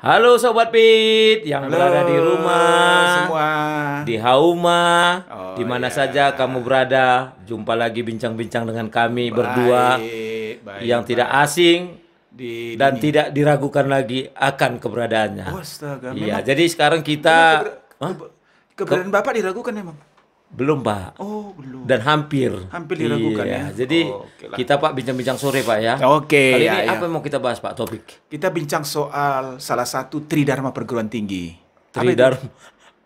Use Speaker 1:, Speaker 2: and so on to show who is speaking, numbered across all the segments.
Speaker 1: Halo Sobat Pit yang
Speaker 2: Halo
Speaker 1: berada di rumah,
Speaker 2: semua.
Speaker 1: di Hauma,
Speaker 2: Oh,
Speaker 1: di mana
Speaker 2: ya.
Speaker 1: saja kamu berada. Jumpa lagi bincang-bincang dengan kami berdua yang tidak
Speaker 2: baik.
Speaker 1: asing dan
Speaker 2: Ini.
Speaker 1: tidak diragukan lagi akan keberadaannya.
Speaker 2: Oh, astaga.
Speaker 1: Iya,
Speaker 2: Memang,
Speaker 1: jadi sekarang
Speaker 2: memang
Speaker 1: kita Hah?
Speaker 2: keberadaan Bapak diragukan memang?
Speaker 1: Belum Pak,
Speaker 2: Oh, belum.
Speaker 1: dan hampir.
Speaker 2: Hampir diragukan
Speaker 1: Iya,
Speaker 2: ya.
Speaker 1: jadi
Speaker 2: Oh, oke lah.
Speaker 1: kita Pak bincang-bincang sore Pak ya.
Speaker 2: Oke,
Speaker 1: Kali
Speaker 2: ya,
Speaker 1: ini
Speaker 2: ya.
Speaker 1: apa yang mau kita bahas Pak topik?
Speaker 2: Kita bincang soal salah satu Tridharma perguruan tinggi.
Speaker 1: Tridharma.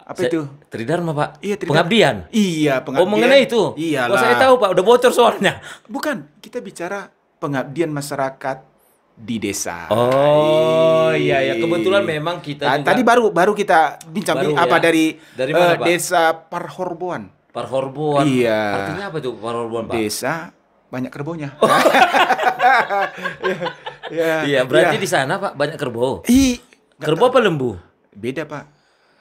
Speaker 2: Apa itu?
Speaker 1: Tridharma Pak.
Speaker 2: Iya, Tridharma.
Speaker 1: Pengabdian.
Speaker 2: Iya, pengabdian.
Speaker 1: Oh mengenai itu?
Speaker 2: Iyalah.
Speaker 1: Oh saya tahu Pak, udah bocor soalnya.
Speaker 2: Bukan, kita bicara pengabdian masyarakat di desa.
Speaker 1: Oh iya ya, kebetulan memang kita juga
Speaker 2: Tadi baru kita bincang
Speaker 1: Baru,
Speaker 2: apa
Speaker 1: ya.
Speaker 2: dari
Speaker 1: Mana, Pak?
Speaker 2: desa Parhorboan.
Speaker 1: Parhorboan.
Speaker 2: Iya.
Speaker 1: Artinya apa tuh Parhorboan Pak?
Speaker 2: Desa banyak kerbaunya.
Speaker 1: Iya, berarti di sana Pak banyak kerbau.
Speaker 2: Ih,
Speaker 1: Kerbau apa lembu?
Speaker 2: beda Pak.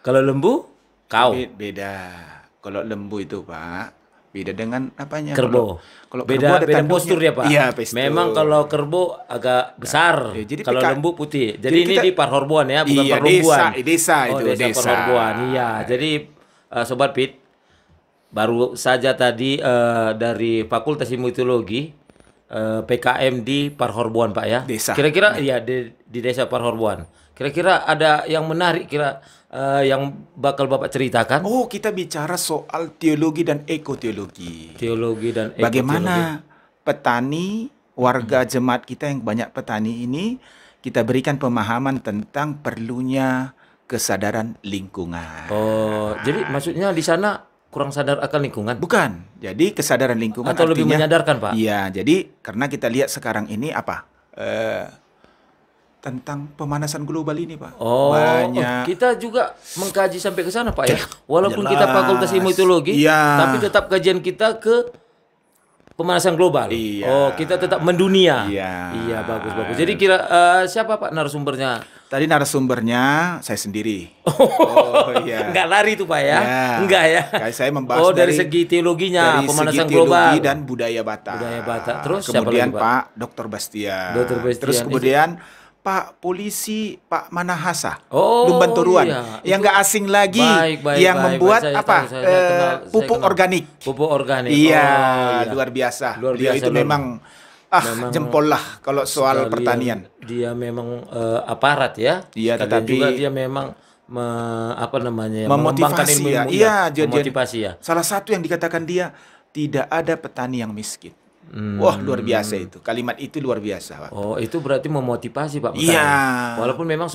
Speaker 1: Kalau lembu, kau.
Speaker 2: Beda. Kalau lembu itu Pak, beda dengan apanya?
Speaker 1: Kerbau.
Speaker 2: Kalau
Speaker 1: Beda
Speaker 2: kerbau ada
Speaker 1: beda
Speaker 2: tanduknya.
Speaker 1: postur ya Pak.
Speaker 2: Iya, postur.
Speaker 1: Memang kalau kerbau agak besar.
Speaker 2: Ya, jadi
Speaker 1: kalau
Speaker 2: PK
Speaker 1: lembu putih. Jadi
Speaker 2: jadi
Speaker 1: ini
Speaker 2: kita-
Speaker 1: di Parhorboan ya, bukan
Speaker 2: Iya,
Speaker 1: Parhorboan.
Speaker 2: desa
Speaker 1: Oh,
Speaker 2: itu,
Speaker 1: desa
Speaker 2: desa.
Speaker 1: Parhorboan. Iya. Jadi Sobat Pit, baru saja tadi dari Fakultas Ilmu Teologi PKM di Parhorboan Pak ya.
Speaker 2: Desa.
Speaker 1: Kira-kira iya di desa Parhorboan. Kira-kira ada yang menarik yang bakal Bapak ceritakan?
Speaker 2: Oh, kita bicara soal teologi dan ekoteologi.
Speaker 1: Teologi dan ekoteologi.
Speaker 2: Bagaimana petani, warga jemaat kita yang banyak petani ini, kita berikan pemahaman tentang perlunya kesadaran lingkungan.
Speaker 1: Oh, jadi maksudnya di sana kurang sadar akan lingkungan?
Speaker 2: Bukan. Jadi kesadaran lingkungan
Speaker 1: Atau lebih
Speaker 2: artinya
Speaker 1: menyadarkan, Pak?
Speaker 2: Iya, jadi karena kita lihat sekarang ini apa? Tentang pemanasan global ini, Pak.
Speaker 1: Oh,
Speaker 2: Banyak.
Speaker 1: kita juga mengkaji sampai ke sana, Pak ya. Walaupun
Speaker 2: Jelas.
Speaker 1: kita Fakultas Ilmu Teologi,
Speaker 2: Iya.
Speaker 1: tapi tetap kajian kita ke pemanasan global.
Speaker 2: Iya.
Speaker 1: Oh, kita tetap mendunia.
Speaker 2: Iya.
Speaker 1: Iya, bagus. Jadi kira siapa Pak narasumbernya?
Speaker 2: Tadi narasumbernya saya sendiri. Oh, iya.
Speaker 1: Enggak lari tuh Pak ya?
Speaker 2: Ya.
Speaker 1: Enggak ya?
Speaker 2: Kayak saya membahas
Speaker 1: Oh, dari segi teologinya,
Speaker 2: dari
Speaker 1: pemanasan
Speaker 2: segi teologi
Speaker 1: global
Speaker 2: dan budaya Batak.
Speaker 1: Budaya Batak. Terus siapa
Speaker 2: kemudian
Speaker 1: lagi, Pak?
Speaker 2: Pak Dr. Bastian.
Speaker 1: Dr. Bastian.
Speaker 2: Terus kemudian Pak Polisi Pak Manahasa,
Speaker 1: Oh,
Speaker 2: Lumban Toruan,
Speaker 1: iya.
Speaker 2: yang
Speaker 1: Itu-
Speaker 2: nggak asing lagi,
Speaker 1: Baik,
Speaker 2: yang
Speaker 1: baik.
Speaker 2: membuat
Speaker 1: Saya
Speaker 2: apa
Speaker 1: tahu, saya kenal,
Speaker 2: pupuk
Speaker 1: kenal.
Speaker 2: organik.
Speaker 1: Pupuk organik.
Speaker 2: Iya,
Speaker 1: Oh, iya.
Speaker 2: luar biasa.
Speaker 1: Luar
Speaker 2: Beliau
Speaker 1: biasa,
Speaker 2: itu
Speaker 1: luar-
Speaker 2: memang
Speaker 1: memang
Speaker 2: jempol lah kalau soal
Speaker 1: Sekalian
Speaker 2: pertanian.
Speaker 1: Dia memang aparat ya.
Speaker 2: Iya,
Speaker 1: Sekalian
Speaker 2: tetapi
Speaker 1: juga dia memang apa namanya?
Speaker 2: Memotivasi
Speaker 1: mengembangkan
Speaker 2: ya.
Speaker 1: ilmu-ilmu
Speaker 2: Iya, jadi
Speaker 1: memotivasi ya.
Speaker 2: salah satu yang dikatakan dia, tidak ada petani yang miskin. Wah, luar biasa itu. Kalimat itu luar biasa, Pak.
Speaker 1: Oh, itu berarti memotivasi Pak petani.
Speaker 2: Iya.
Speaker 1: Walaupun memang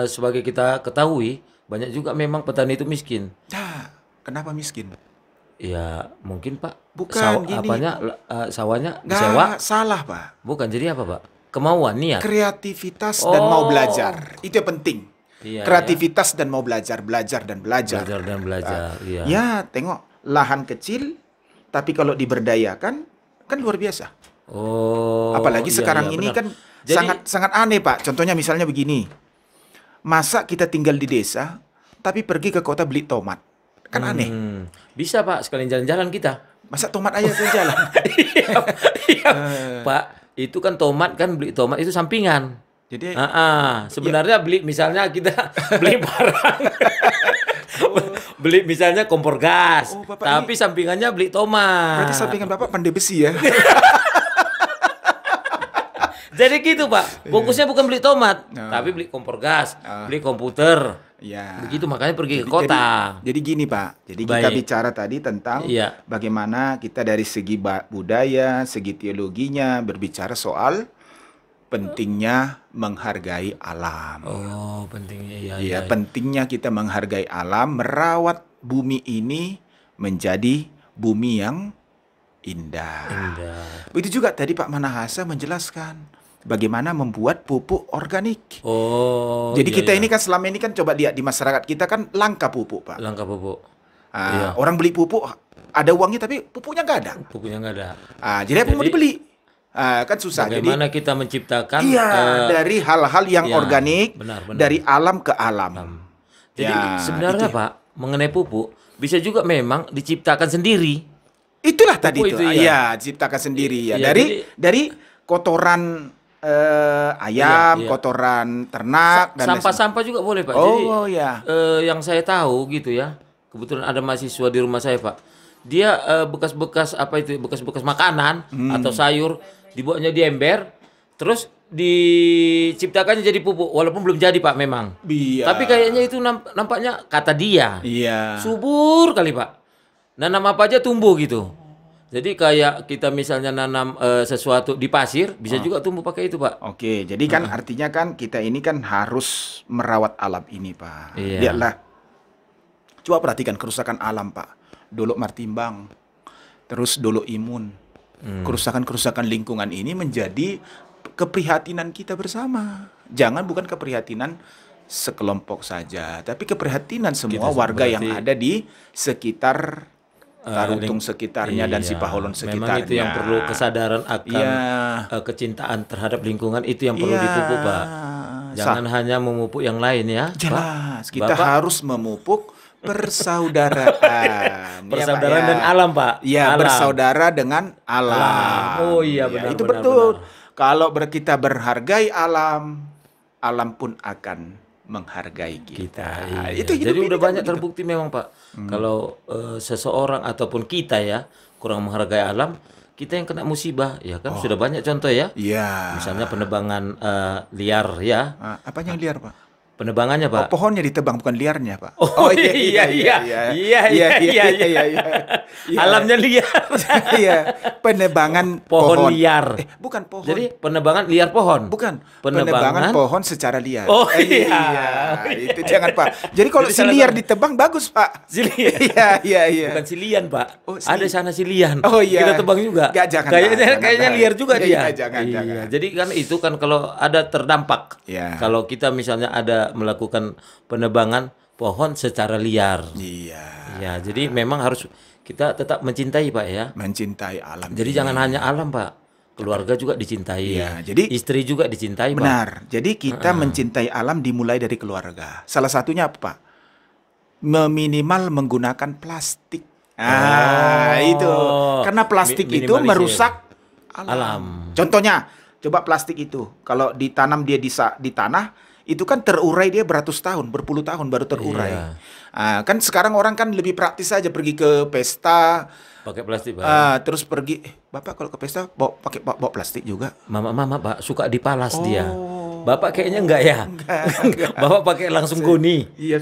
Speaker 1: sebagai kita ketahui banyak juga memang petani itu miskin.
Speaker 2: Nah, kenapa miskin?
Speaker 1: Ya, mungkin Pak.
Speaker 2: Bukan, gini.
Speaker 1: Sawahnya
Speaker 2: Nggak
Speaker 1: disewa.
Speaker 2: salah, Pak.
Speaker 1: Bukan, jadi apa Pak? Kemauan, niat.
Speaker 2: Kreativitas dan mau
Speaker 1: Oh.
Speaker 2: belajar. Itu yang penting.
Speaker 1: Iya,
Speaker 2: Kreativitas dan mau belajar, belajar dan belajar.
Speaker 1: Belajar dan belajar. Iya.
Speaker 2: Ya, tengok lahan kecil, tapi kalau diberdayakan kan luar biasa.
Speaker 1: Oh.
Speaker 2: Apalagi
Speaker 1: iya,
Speaker 2: sekarang
Speaker 1: iya,
Speaker 2: ini
Speaker 1: benar.
Speaker 2: kan
Speaker 1: Jadi-
Speaker 2: sangat aneh, Pak. Contohnya misalnya begini. Masa kita tinggal di desa, tapi pergi ke kota beli tomat? Kan aneh.
Speaker 1: Bisa Pak, sekalian jalan-jalan kita.
Speaker 2: Masa tomat aja ke jalan?
Speaker 1: Iya, iya. Pak, itu kan tomat kan beli tomat itu sampingan.
Speaker 2: Jadi
Speaker 1: Sebenarnya beli misalnya kita beli barang. Beli misalnya kompor gas,
Speaker 2: Oh, Bapak
Speaker 1: tapi sampingannya beli tomat.
Speaker 2: berarti sampingan Bapak pandai besi ya?
Speaker 1: Jadi gitu Pak, fokusnya bukan beli tomat,
Speaker 2: Oh.
Speaker 1: tapi beli kompor gas, beli komputer.
Speaker 2: Ya.
Speaker 1: Begitu makanya pergi ke kota.
Speaker 2: Jadi gini Pak, jadi kita
Speaker 1: Baik.
Speaker 2: bicara tadi tentang
Speaker 1: Iya.
Speaker 2: bagaimana kita dari segi budaya, segi teologinya berbicara soal pentingnya menghargai alam.
Speaker 1: Oh, pentingnya iya.
Speaker 2: Ya, pentingnya kita menghargai alam, merawat bumi ini menjadi bumi yang indah.
Speaker 1: Indah.
Speaker 2: Begitu juga tadi Pak Manahasa menjelaskan bagaimana membuat pupuk organik.
Speaker 1: Oh.
Speaker 2: Jadi
Speaker 1: iya,
Speaker 2: kita
Speaker 1: iya.
Speaker 2: ini kan selama ini kan coba lihat di masyarakat kita kan langka pupuk, Pak.
Speaker 1: Langkah pupuk.
Speaker 2: Orang beli pupuk ada uangnya tapi pupuknya nggak ada.
Speaker 1: Pupuknya nggak ada.
Speaker 2: Jadi apa mau
Speaker 1: Jadi-
Speaker 2: dibeli? Kan susah.
Speaker 1: Bagaimana kita menciptakan
Speaker 2: Iya, dari hal-hal yang
Speaker 1: iya,
Speaker 2: organik,
Speaker 1: benar.
Speaker 2: dari alam ke alam.
Speaker 1: Jadi
Speaker 2: Ya,
Speaker 1: sebenarnya
Speaker 2: itu.
Speaker 1: Pak, mengenai pupuk bisa juga memang diciptakan sendiri.
Speaker 2: Itulah tadi
Speaker 1: Pupuk
Speaker 2: itu.
Speaker 1: itu, iya.
Speaker 2: Iya, diciptakan sendiri ya.
Speaker 1: Iya,
Speaker 2: Dari kotoran ayam,
Speaker 1: Iya.
Speaker 2: kotoran ternak dan lain
Speaker 1: Sampah-sampah juga boleh Pak.
Speaker 2: sebagainya.
Speaker 1: Jadi
Speaker 2: Oh ya.
Speaker 1: yang saya tahu gitu ya, kebetulan ada mahasiswa di rumah saya Pak. Dia bekas-bekas apa itu, bekas-bekas makanan atau sayur dibuatnya di ember, terus diciptakannya jadi pupuk, walaupun belum jadi Pak memang.
Speaker 2: Iya.
Speaker 1: Tapi kayaknya itu nampaknya kata dia
Speaker 2: Iya.
Speaker 1: subur kali Pak. Nanam apa aja tumbuh gitu. Jadi kayak kita misalnya nanam sesuatu di pasir, bisa juga tumbuh pakai itu Pak.
Speaker 2: Oke, jadi kan artinya kan kita ini kan harus merawat alam ini, Pak.
Speaker 1: Iya.
Speaker 2: Lihatlah. Coba perhatikan kerusakan alam, Pak. Dolok Martimbang, terus Dolok Imun. Kerusakan-kerusakan lingkungan ini menjadi keprihatinan kita bersama. Jangan bukan keprihatinan sekelompok saja, tapi keprihatinan semua warga yang ada di sekitar Tarutung sekitarnya dan
Speaker 1: Iya,
Speaker 2: Sipaholon
Speaker 1: memang
Speaker 2: sekitarnya.
Speaker 1: itu yang perlu kesadaran akan
Speaker 2: Iya.
Speaker 1: kecintaan terhadap lingkungan, itu yang perlu dipupuk Pak. Jangan hanya memupuk yang lain ya.
Speaker 2: Jelas,
Speaker 1: Pak.
Speaker 2: kita
Speaker 1: Bapak,
Speaker 2: harus memupuk persaudaraan.
Speaker 1: persaudaraan
Speaker 2: Pak,
Speaker 1: dan alam Pak.
Speaker 2: Ya,
Speaker 1: Alam.
Speaker 2: bersaudara dengan alam.
Speaker 1: Oh iya,
Speaker 2: Ya,
Speaker 1: benar,
Speaker 2: itu
Speaker 1: benar,
Speaker 2: betul.
Speaker 1: benar.
Speaker 2: Kalau kita berhargai alam, alam pun akan menghargai kita.
Speaker 1: Iya.
Speaker 2: Itu hidup
Speaker 1: Jadi
Speaker 2: ini
Speaker 1: udah
Speaker 2: kan
Speaker 1: banyak
Speaker 2: begitu.
Speaker 1: terbukti memang Pak. Kalau seseorang ataupun kita ya kurang menghargai alam, kita yang kena musibah, ya kan sudah banyak contoh ya.
Speaker 2: Iya.
Speaker 1: Misalnya penebangan liar ya,
Speaker 2: Apanya yang liar, Pak?
Speaker 1: penebangannya Pak.
Speaker 2: Pohonnya ditebang bukan liarnya, Pak.
Speaker 1: Oh, iya. Alamnya liar.
Speaker 2: Iya, penebangan
Speaker 1: Pohon liar.
Speaker 2: Bukan pohon.
Speaker 1: Jadi penebangan liar pohon.
Speaker 2: Bukan,
Speaker 1: Penebangan
Speaker 2: penebangan pohon secara liar.
Speaker 1: Oh, iya.
Speaker 2: Itu jangan, Pak. Jadi kalau
Speaker 1: Jadi
Speaker 2: si
Speaker 1: salah
Speaker 2: liar
Speaker 1: satu.
Speaker 2: ditebang bagus, Pak.
Speaker 1: Silian.
Speaker 2: Iya.
Speaker 1: Bukan silian Pak.
Speaker 2: Oh,
Speaker 1: Ada sana silian.
Speaker 2: Oh, iya.
Speaker 1: Kita tebang juga.
Speaker 2: Nggak, jangan,
Speaker 1: Kayaknya
Speaker 2: Pak.
Speaker 1: kayaknya
Speaker 2: Jangan,
Speaker 1: liar
Speaker 2: Pak.
Speaker 1: juga
Speaker 2: Iya,
Speaker 1: dia.
Speaker 2: jangan.
Speaker 1: Jadi kan itu kan kalau ada terdampak.
Speaker 2: Iya.
Speaker 1: Kalau kita misalnya ada melakukan penebangan pohon secara liar.
Speaker 2: Iya.
Speaker 1: Ya, jadi memang harus kita tetap mencintai Pak ya.
Speaker 2: Mencintai alam.
Speaker 1: Jadi jangan hanya alam Pak. Keluarga juga dicintai.
Speaker 2: Iya, jadi-
Speaker 1: istri juga dicintai Pak.
Speaker 2: Benar. Jadi kita mencintai alam dimulai dari keluarga. Salah satunya apa, Pak? Meminimal menggunakan plastik. Itu. Karena plastik itu
Speaker 1: Minimalisir.
Speaker 2: merusak alam.
Speaker 1: Alam.
Speaker 2: Contohnya, coba plastik itu kalau ditanam dia di tanah, itu kan terurai dia beratus tahun, berpuluh tahun baru terurai.
Speaker 1: Iya.
Speaker 2: Kan sekarang orang kan lebih praktis aja pergi ke pesta,
Speaker 1: Pakai plastik Pak.
Speaker 2: terus pergi. Bapak kalau ke pesta bawa plastik juga?
Speaker 1: Mama Pak suka dipalas dia.
Speaker 2: Oh.
Speaker 1: Bapak kayaknya enggak ya?
Speaker 2: Enggak.
Speaker 1: Bapak pakai langsung goni.
Speaker 2: Iya,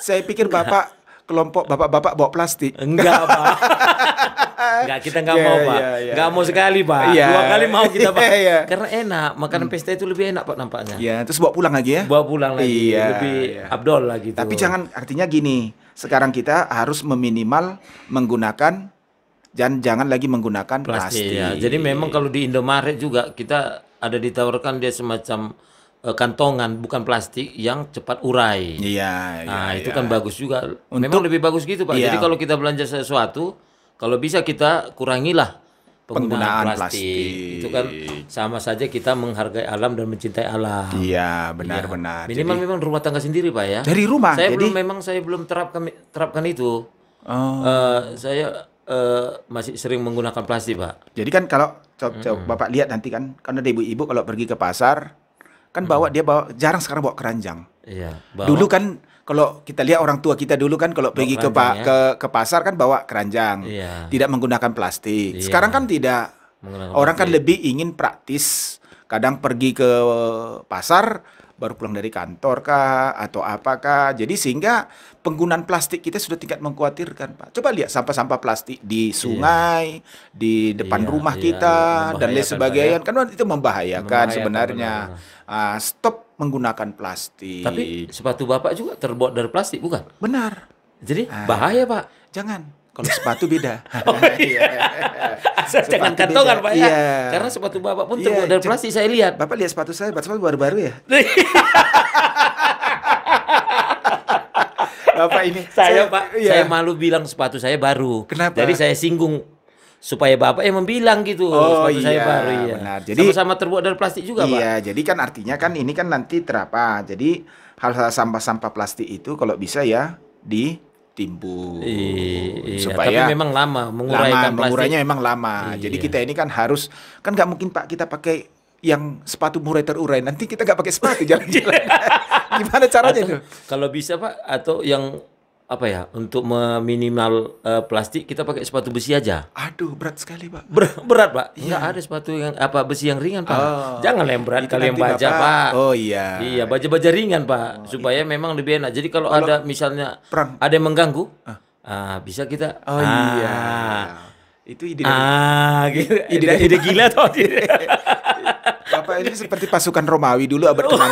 Speaker 2: saya pikir bapak kelompok bapak-bapak bawa plastik.
Speaker 1: Enggak Pak. Enggak, kita enggak
Speaker 2: Iya,
Speaker 1: mau Pak.
Speaker 2: iya, iya.
Speaker 1: Enggak mau sekali Pak.
Speaker 2: Iya.
Speaker 1: 2 kali mau kita Pak.
Speaker 2: Iya, iya.
Speaker 1: Karena enak, makanan pesta itu lebih enak Pak nampaknya.
Speaker 2: Ya, terus bawa pulang lagi ya.
Speaker 1: Bawa pulang lagi
Speaker 2: Iya,
Speaker 1: lebih
Speaker 2: iya.
Speaker 1: abdol lah gitu.
Speaker 2: Tapi jangan, artinya gini, sekarang kita harus meminimal menggunakan jangan lagi menggunakan plastik.
Speaker 1: ya. Jadi memang kalau di Indomaret juga kita ada ditawarkan dia semacam kantongan bukan plastik yang cepat urai.
Speaker 2: Iya,
Speaker 1: Nah,
Speaker 2: iya,
Speaker 1: itu
Speaker 2: iya.
Speaker 1: kan bagus juga. Memang lebih bagus gitu, Pak.
Speaker 2: Iya.
Speaker 1: Jadi kalau kita belanja sesuatu, kalau bisa kita kurangilah
Speaker 2: Penggunaan
Speaker 1: penggunaan plastik.
Speaker 2: plastik.
Speaker 1: Itu kan sama saja kita menghargai alam dan mencintai alam.
Speaker 2: Iya, benar-benar.
Speaker 1: Minimal memang rumah tangga sendiri, Pak ya.
Speaker 2: Dari rumah,
Speaker 1: Saya
Speaker 2: jadi-
Speaker 1: saya belum terapkan itu.
Speaker 2: Oh.
Speaker 1: Saya masih sering menggunakan plastik, Pak.
Speaker 2: Jadi kan kalau Bapak lihat nanti kan ada ibu-ibu kalau pergi ke pasar kan bawa jarang sekarang bawa keranjang.
Speaker 1: Iya.
Speaker 2: Dulu kan kalau kita lihat orang tua kita dulu kan kalau pergi ke
Speaker 1: keranjang,
Speaker 2: ke pasar kan bawa keranjang.
Speaker 1: Iya.
Speaker 2: Tidak menggunakan plastik.
Speaker 1: Iya.
Speaker 2: Sekarang kan tidak.
Speaker 1: Menggunakan
Speaker 2: Orang kan
Speaker 1: plastik.
Speaker 2: lebih ingin praktis. Kadang pergi ke pasar baru pulang dari kantor kah atau apakah. Jadi sehingga penggunaan plastik kita sudah tingkat mengkhawatirkan, Pak. Coba lihat sampah-sampah plastik di sungai, di depan
Speaker 1: Iya,
Speaker 2: rumah
Speaker 1: iya,
Speaker 2: kita
Speaker 1: iya,
Speaker 2: dan lain
Speaker 1: membahayakan,
Speaker 2: sebagainya. Kan itu membahayakan
Speaker 1: Membahayakan,
Speaker 2: sebenarnya.
Speaker 1: benar-benar.
Speaker 2: Stop menggunakan plastik.
Speaker 1: Tapi sepatu Bapak juga terbuat dari plastik, bukan?
Speaker 2: benar.
Speaker 1: Jadi bahaya, Pak.
Speaker 2: Jangan. Kalau sepatu beda.
Speaker 1: Jangan
Speaker 2: Sepatu
Speaker 1: kantongan,
Speaker 2: beda.
Speaker 1: Pak ya.
Speaker 2: Iya.
Speaker 1: Karena sepatu Bapak pun
Speaker 2: Iya,
Speaker 1: terbuat dari plastik, saya lihat.
Speaker 2: Bapak lihat sepatu saya baru-baru ya? Bapak ini
Speaker 1: Saya, Pak,
Speaker 2: iya.
Speaker 1: saya malu bilang sepatu saya baru.
Speaker 2: Kenapa?
Speaker 1: Jadi saya singgung supaya Bapak yang membilang gitu,
Speaker 2: Oh,
Speaker 1: sepatu saya
Speaker 2: iya,
Speaker 1: baru ya.
Speaker 2: benar. Jadi-
Speaker 1: sama-sama terbuat dari plastik juga, Pak.
Speaker 2: Iya, jadi kan artinya kan ini kan nanti terapa. Jadi hal-hal sampah-sampah plastik itu kalau bisa ya ditimbun
Speaker 1: Iya,
Speaker 2: supaya
Speaker 1: tapi memang lama menguraikan plastik.
Speaker 2: mengurainya memang lama. Jadi
Speaker 1: Iya.
Speaker 2: kita ini kan harus kan nggak mungkin Pak kita pakai yang sepatu murai terurai, nanti kita nggak pakai sepatu jalan-jalan. Gimana caranya
Speaker 1: Atau
Speaker 2: tuh?
Speaker 1: kalau bisa Pak, atau yang apa ya, untuk meminimal plastik kita pakai sepatu besi aja.
Speaker 2: Aduh, berat sekali, Pak.
Speaker 1: Berat Pak, nggak ada sepatu yang apa besi yang ringan Pak. Jangan yang berat
Speaker 2: Itu
Speaker 1: kali yang
Speaker 2: nanti
Speaker 1: baja
Speaker 2: Bapak-
Speaker 1: Pak.
Speaker 2: Oh iya.
Speaker 1: Iya, baja-baja ringan Pak, supaya memang lebih enak. Jadi kalau ada misalnya
Speaker 2: perang.
Speaker 1: ada yang mengganggu, bisa kita.
Speaker 2: Oh iya. Itu ide dari
Speaker 1: Gitu.
Speaker 2: Ide
Speaker 1: Ide,
Speaker 2: dari-
Speaker 1: ide gila toh.
Speaker 2: Bapak ini seperti pasukan Romawi dulu abad ke-6.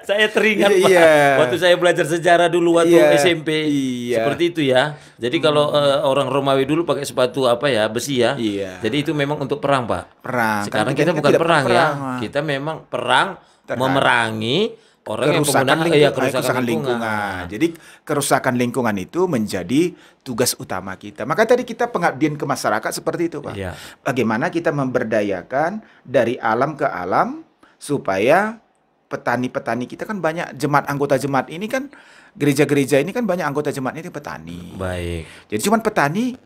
Speaker 1: Saya teringat Pak,
Speaker 2: Iya.
Speaker 1: waktu saya belajar sejarah dulu waktu
Speaker 2: Iya.
Speaker 1: SMP.
Speaker 2: Iya.
Speaker 1: Seperti itu ya. Jadi kalau orang Romawi dulu pakai sepatu apa ya, besi ya.
Speaker 2: Iya.
Speaker 1: Jadi itu memang untuk perang Pak.
Speaker 2: Perang.
Speaker 1: Sekarang
Speaker 2: Kan
Speaker 1: kita
Speaker 2: kan
Speaker 1: bukan
Speaker 2: tidak
Speaker 1: perang ya.
Speaker 2: perang, Pak.
Speaker 1: Kita memang perang
Speaker 2: Terhadap
Speaker 1: memerangi orang yang
Speaker 2: kerusakan
Speaker 1: pengguna
Speaker 2: kerusakan lingkungan. Jadi kerusakan lingkungan itu menjadi tugas utama kita. Maka tadi kita pengabdian ke masyarakat seperti itu, Pak.
Speaker 1: Iya.
Speaker 2: Bagaimana kita memberdayakan dari alam ke alam supaya petani-petani kita kan banyak, anggota jemaat ini kan, gereja-gereja ini kan banyak anggota jemaat ini petani.
Speaker 1: Baik.
Speaker 2: Jadi cuman petani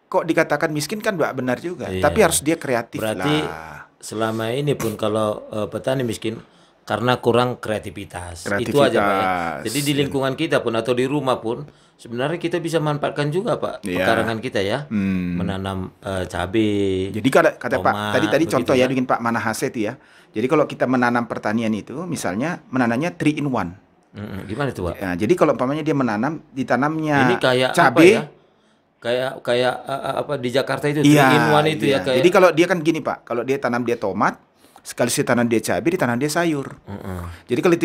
Speaker 2: kok dikatakan miskin kan nggak benar juga.
Speaker 1: Iya.
Speaker 2: Tapi harus dia kreatif
Speaker 1: Berarti
Speaker 2: lah.
Speaker 1: selama ini pun kalau petani miskin karena kurang kreativitas. Itu aja Pak ya. Jadi di lingkungan kita pun atau di rumah pun sebenarnya kita bisa manfaatkan juga Pak
Speaker 2: Iya.
Speaker 1: pekarangan kita ya. Menanam cabai.
Speaker 2: Jadi kata Pak
Speaker 1: tomat,
Speaker 2: tadi
Speaker 1: begitu
Speaker 2: contoh
Speaker 1: ya.
Speaker 2: ya bikin Pak Manahase itu ya. Jadi kalau kita menanam pertanian itu misalnya menanamnya 3 in 1.
Speaker 1: Gimana itu Pak?
Speaker 2: Ya, jadi kalau umpamanya dia ditanamnya
Speaker 1: Ini kayak apa
Speaker 2: cabai,
Speaker 1: ya? Kayak apa di Jakarta itu
Speaker 2: iya,
Speaker 1: 3 in 1 itu
Speaker 2: iya.
Speaker 1: ya kayak.
Speaker 2: Jadi kalau dia kan gini Pak, kalau dia tanam dia tomat, sekali tanam dia cabai, ditanam dia sayur. Jadi kalau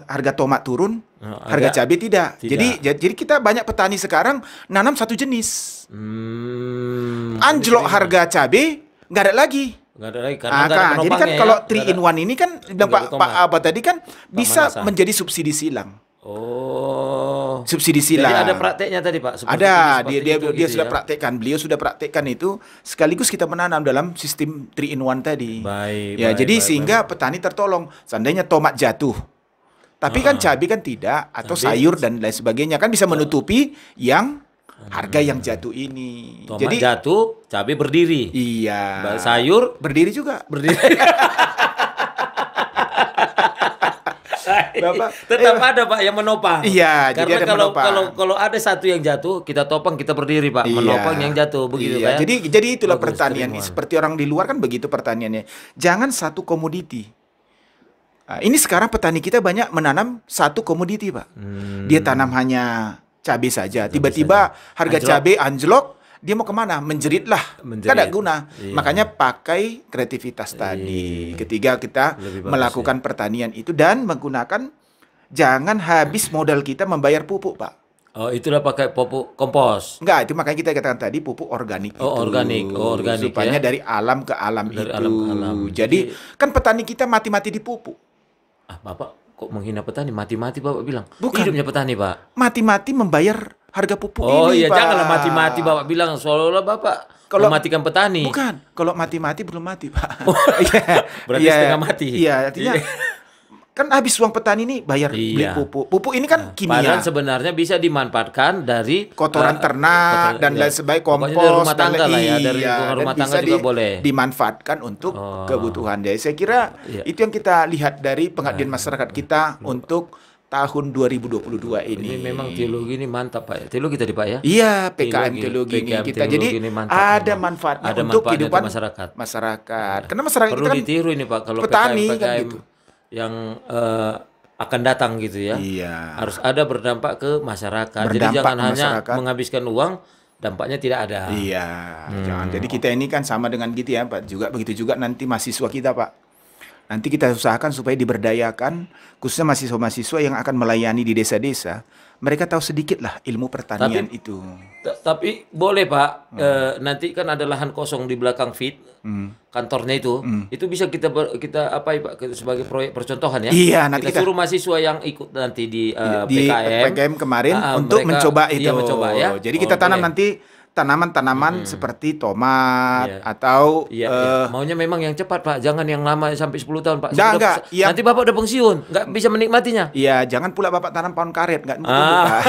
Speaker 2: harga tomat turun, harga cabai tidak. Jadi kita banyak petani sekarang nanam satu jenis. Anjlok harga cabai, nggak ada lagi.
Speaker 1: Nggak ada lagi karena nggak ada
Speaker 2: Jadi kan
Speaker 1: penopangnya
Speaker 2: kalau
Speaker 1: ya.
Speaker 2: 3 in 1 ini kan bilang
Speaker 1: nggak ada
Speaker 2: Pak Abah tadi kan bisa
Speaker 1: Manasa.
Speaker 2: menjadi subsidi silang.
Speaker 1: Oh.
Speaker 2: Subsidi silang.
Speaker 1: Jadi ada prakteknya tadi Pak. Seperti
Speaker 2: Ada,
Speaker 1: ini, seperti
Speaker 2: dia
Speaker 1: itu,
Speaker 2: dia
Speaker 1: gitu
Speaker 2: sudah
Speaker 1: ya.
Speaker 2: praktekkan. Beliau sudah praktekkan itu sekaligus kita menanam dalam sistem 3 in 1 tadi.
Speaker 1: Baik,
Speaker 2: Ya,
Speaker 1: baik,
Speaker 2: jadi
Speaker 1: baik,
Speaker 2: sehingga petani tertolong. Seandainya tomat jatuh, tapi kan cabai kan tidak, atau sayur dan lain sebagainya kan bisa menutupi yang harga yang jatuh ini.
Speaker 1: Tomat
Speaker 2: Jadi
Speaker 1: jatuh, cabai berdiri.
Speaker 2: iya.
Speaker 1: Sayur
Speaker 2: Berdiri juga.
Speaker 1: berdiri.
Speaker 2: Bapak,
Speaker 1: Tetap ada Pak yang menopang.
Speaker 2: Iya, jadi
Speaker 1: Karena
Speaker 2: ada
Speaker 1: kalau
Speaker 2: menopang.
Speaker 1: kalau ada satu yang jatuh, kita topang, kita berdiri Pak,
Speaker 2: Iya.
Speaker 1: menopang yang jatuh begitu
Speaker 2: Iya,
Speaker 1: kan.
Speaker 2: jadi itulah
Speaker 1: Bagus,
Speaker 2: pertanian.
Speaker 1: terima.
Speaker 2: Seperti orang di luar kan begitu pertaniannya. Jangan satu komoditi. Nah, ini sekarang petani kita banyak menanam satu komoditi, Pak. Dia tanam hanya cabai saja. Tiba-tiba harga
Speaker 1: Anjlok.
Speaker 2: cabai anjlok, dia mau kemana? Menjerit lah.
Speaker 1: Menjerit.
Speaker 2: Kan tidak guna.
Speaker 1: Iya.
Speaker 2: Makanya pakai kreativitas tadi. Ketika kita
Speaker 1: Lebih bagus,
Speaker 2: melakukan pertanian itu dan menggunakan, jangan habis modal kita membayar pupuk, Pak.
Speaker 1: Oh, itulah pakai pupuk kompos.
Speaker 2: Enggak, itu makanya kita katakan tadi pupuk organik
Speaker 1: Oh,
Speaker 2: itu.
Speaker 1: organik. Oh, organik,
Speaker 2: Supaya
Speaker 1: ya.
Speaker 2: dari alam ke alam
Speaker 1: Dari
Speaker 2: itu.
Speaker 1: alam ke alam.
Speaker 2: Jadi kan petani kita mati-mati dipupuk.
Speaker 1: Bapak kok menghina petani? Mati-mati Bapak bilang.
Speaker 2: Bukan.
Speaker 1: Hidupnya petani Pak.
Speaker 2: Mati-mati membayar harga pupuk
Speaker 1: Oh
Speaker 2: ini,
Speaker 1: iya,
Speaker 2: Pak.
Speaker 1: janganlah mati-mati Bapak bilang seolah-olah Bapak
Speaker 2: Kalau-
Speaker 1: mematikan petani.
Speaker 2: Bukan, kalau mati-mati belum mati, Pak. Iya.
Speaker 1: Berarti setengah mati.
Speaker 2: Iya, artinya kan habis uang petani nih bayar beli
Speaker 1: Iya.
Speaker 2: pupuk. Pupuk ini kan
Speaker 1: Padahal
Speaker 2: kimia.
Speaker 1: sebenarnya bisa dimanfaatkan dari
Speaker 2: Kotoran ternak dan lain sebagainya, kompos
Speaker 1: Pokoknya dari rumah
Speaker 2: dan
Speaker 1: tangga lah ya, dari
Speaker 2: iya,
Speaker 1: lingkungan
Speaker 2: dan
Speaker 1: rumah tangga
Speaker 2: bisa
Speaker 1: juga boleh.
Speaker 2: dimanfaatkan untuk kebutuhan dia. Saya kira
Speaker 1: Iya.
Speaker 2: itu yang kita lihat dari pengabdian masyarakat kita untuk tahun 2022 ini.
Speaker 1: Ini memang teologi ini mantap Pak ya. Teologi tadi Pak ya.
Speaker 2: Iya, PKM teologi ini
Speaker 1: PKM
Speaker 2: kita.
Speaker 1: teologi
Speaker 2: Jadi
Speaker 1: ini mantap
Speaker 2: ada
Speaker 1: memang.
Speaker 2: manfaatnya
Speaker 1: Ada
Speaker 2: untuk
Speaker 1: manfaatnya
Speaker 2: kehidupan
Speaker 1: untuk masyarakat.
Speaker 2: masyarakat. Karena masyarakat
Speaker 1: Perlu
Speaker 2: kita kan
Speaker 1: ditiru ini Pak kalau
Speaker 2: petani
Speaker 1: PKM,
Speaker 2: kan gitu.
Speaker 1: yang akan datang gitu ya.
Speaker 2: Iya.
Speaker 1: Harus ada berdampak ke masyarakat. Jadi
Speaker 2: Berdampak
Speaker 1: jangan
Speaker 2: ke
Speaker 1: hanya
Speaker 2: masyarakat.
Speaker 1: menghabiskan uang, dampaknya tidak ada.
Speaker 2: Iya, jangan. Jadi kita ini kan sama dengan gitu ya, Pak. Juga begitu juga nanti mahasiswa kita, Pak. Nanti kita usahakan supaya diberdayakan, khususnya mahasiswa-mahasiswa yang akan melayani di desa-desa. Mereka tahu sedikit lah ilmu pertanian itu.
Speaker 1: Tapi boleh Pak, nanti kan ada lahan kosong di belakang FIT, kantornya itu bisa kita apa ya Pak sebagai proyek percontohan ya.
Speaker 2: Iya, nanti
Speaker 1: kita suruh mahasiswa yang ikut nanti di
Speaker 2: Di
Speaker 1: PKM,
Speaker 2: PKM kemarin untuk
Speaker 1: mereka-
Speaker 2: mencoba itu.
Speaker 1: Iya, mencoba ya.
Speaker 2: Jadi kita tanam
Speaker 1: boleh.
Speaker 2: nanti tanaman-tanaman seperti tomat
Speaker 1: Iya.
Speaker 2: atau
Speaker 1: Iya, iya. Maunya memang yang cepat Pak, jangan yang lama sampai 10 tahun Pak.
Speaker 2: Enggak. Yang-
Speaker 1: Nanti Bapak udah pensiun, nggak bisa menikmatinya.
Speaker 2: Iya, jangan pula Bapak tanam pohon karet, nggak tumbuh, Pak.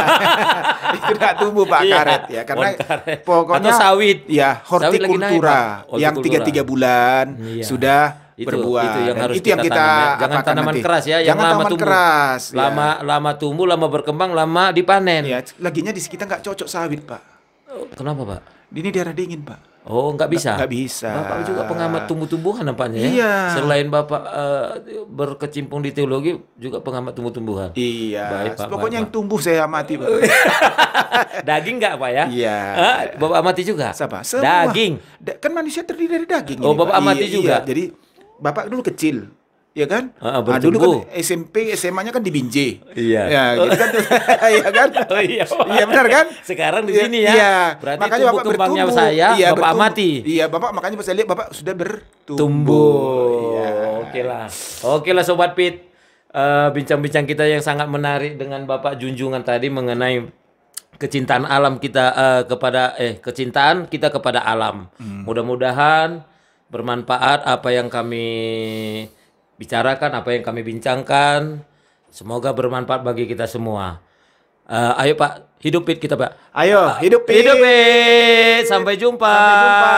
Speaker 2: Itu nggak tumbuh, Pak,
Speaker 1: Iya,
Speaker 2: karet ya. Karena
Speaker 1: pohon karet.
Speaker 2: pokoknya
Speaker 1: Atau sawit.
Speaker 2: Ya,
Speaker 1: Sawit lagi naik,
Speaker 2: hortikultura
Speaker 1: Pak.
Speaker 2: yang
Speaker 1: Hortikultura.
Speaker 2: 3 bulan
Speaker 1: Iya.
Speaker 2: sudah berbuah.
Speaker 1: Itu yang
Speaker 2: Dan
Speaker 1: harus
Speaker 2: itu yang kita
Speaker 1: tanam ya. Jangan
Speaker 2: apakan
Speaker 1: tanaman
Speaker 2: nanti.
Speaker 1: keras ya, yang
Speaker 2: Jangan
Speaker 1: lama
Speaker 2: tanaman
Speaker 1: tumbuh.
Speaker 2: keras. Ya.
Speaker 1: Lama tumbuh, lama berkembang, lama dipanen.
Speaker 2: Ya, laginya di kita nggak cocok sawit, Pak.
Speaker 1: Oh, kenapa, Pak?
Speaker 2: Ini daerah dingin, Pak.
Speaker 1: Oh, nggak bisa.
Speaker 2: Nggak bisa.
Speaker 1: Bapak juga pengamat tumbuh-tumbuhan nampaknya ya.
Speaker 2: Iya.
Speaker 1: Selain Bapak berkecimpung di teologi, juga pengamat tumbuh-tumbuhan.
Speaker 2: Iya.
Speaker 1: Baik, Pak,
Speaker 2: Pokoknya
Speaker 1: baik,
Speaker 2: yang tumbuh saya amati, Pak.
Speaker 1: Daging nggak, Pak ya?
Speaker 2: Iya.
Speaker 1: Bapak amati juga.
Speaker 2: Siapa? Semua.
Speaker 1: Daging.
Speaker 2: Kan manusia terdiri dari daging.
Speaker 1: Oh,
Speaker 2: ini,
Speaker 1: Bapak
Speaker 2: Pak.
Speaker 1: amati
Speaker 2: Iya,
Speaker 1: juga?
Speaker 2: iya. Jadi Bapak dulu kecil, ya kan?
Speaker 1: Ah,
Speaker 2: Nah, dulu kan
Speaker 1: bertumbuh.
Speaker 2: SMP, SMA-nya kan di Binjai.
Speaker 1: Iya.
Speaker 2: Ya, gitu kan. Iya kan?
Speaker 1: Oh iya.
Speaker 2: Iya benar kan?
Speaker 1: Sekarang di
Speaker 2: Iya,
Speaker 1: sini ya.
Speaker 2: Iya.
Speaker 1: Berarti
Speaker 2: Makanya
Speaker 1: tumbuh
Speaker 2: Bapak
Speaker 1: kembangnya
Speaker 2: bertumbuh.
Speaker 1: saya,
Speaker 2: Iya,
Speaker 1: Bapak
Speaker 2: bertumbuh.
Speaker 1: amati.
Speaker 2: Iya, Bapak makanya pas saya lihat Bapak sudah bertumbuh.
Speaker 1: Tumbuh.
Speaker 2: Iya.
Speaker 1: Oke lah Sobat Pit. Bincang-bincang kita yang sangat menarik dengan Bapak Junjungan tadi mengenai kecintaan alam kita kecintaan kita kepada alam. Mudah-mudahan bermanfaat apa yang kami bicarakan, apa yang kami bincangkan. Semoga bermanfaat bagi kita semua. Ayo Pak, hidup Pit kita Pak.
Speaker 2: Ayo, hidup
Speaker 1: Hidup Pit. Sampai jumpa.
Speaker 2: Sampai jumpa.